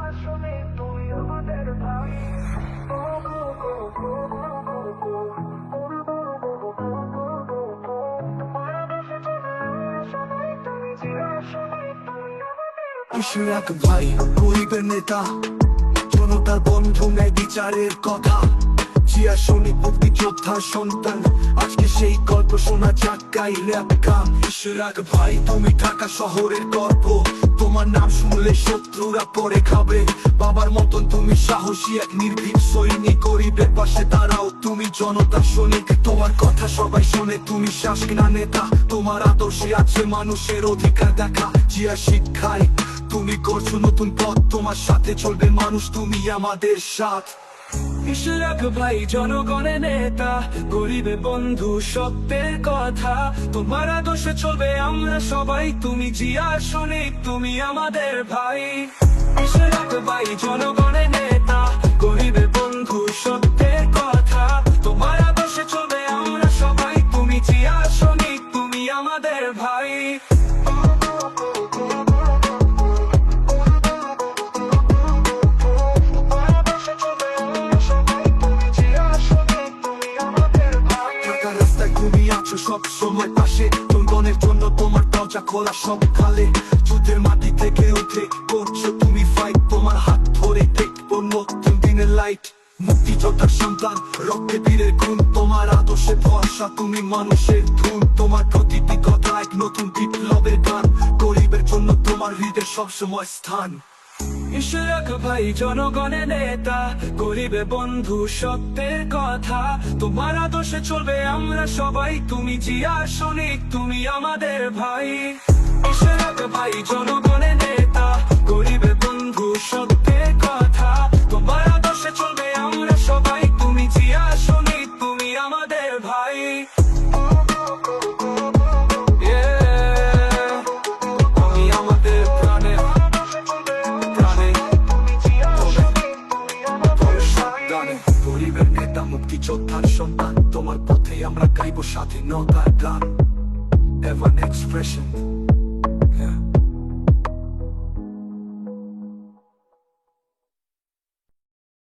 আসলে তুমি আমাদের ভাই। ইশরাক ভাই গরিবের নেতা, জনতার বন্ধু নেয় বিচারের কথা। জিয়া সৈনিক মুক্তিযোদ্ধার সন্তান, আজকে সেই গল্প শোনা যাক গাই র‍্যাপ গান। ইশরাক ভাই তুমি ঢাকা শহরের গর্ব, তোমার নাম শুনলে শত্রুরা পরে খাবে। বাবার মতন তুমি সাহসী এক নির্ভীক সৈনিক, গরিবের পাশে দাঁড়াও তুমি জনতার সৈনিক। তোমার কথা সবাই শোনে, তুমি শাসনা নেতা, তোমার আদর্শে আছে মানুষের অধিকার দেখা। জিয়া শিক্ষায় তুমি করছো নতুন পথ, তোমার সাথে চলবে মানুষ, তুমি আমাদের সাথ। ইশরাক ভাই জনগণের নেতা, গরিবের বন্ধু সত্যের কথা, তোমার আদর্শে চলবে আমরা সবাই, তুমি জিয়া সৈনিক তুমি আমাদের ভাই। ইশরাক ভাই জনগণের নেতা, গরিবের বন্ধু সত্যের কথা, তোমার আদর্শে চলবে আমরা সবাই, তুমি জিয়া সৈনিক তুমি আমাদের ভাই। সব সময় পাশে জনগণের জন্য, তোমার দরজা খোলা সব খালে। যুদ্ধের মাটি থেকে উঠে করছো তুমি ফাইট, তোমার হাত ধরে দেখবো নতুন দিনের লাইট। মুক্তিযোদ্ধার সন্তান, রক্তে বীরের গুণ, তোমার আদর্শে ভরসা, তুমি মানুষের ধুন। তোমার প্রতিটি কথা এক নতুন বিপ্লবের গান, গরিবের জন্য তোমার হৃদয় সবসময় স্থান। ইশরাক ভাই জনগণের নেতা, গরিবের বন্ধু সত্যের কথা, তোমার আদর্শে চলবে আমরা সবাই, তুমি জিয়া সৈনিক তুমি আমাদের ভাই। ইশরাক ভাই জনগণের নেতা, গরিবের বন্ধু সত্যের কথা, তোমার আদর্শে চলবে আমরা সবাই, তুমি জিয়া সৈনিক তুমি আমাদের ভাই। গরিবের নেতা, মুক্তিযোদ্ধার সন্তান, তোমার পথে আমরা গাইব স্বাধীনতার গান। Even expression.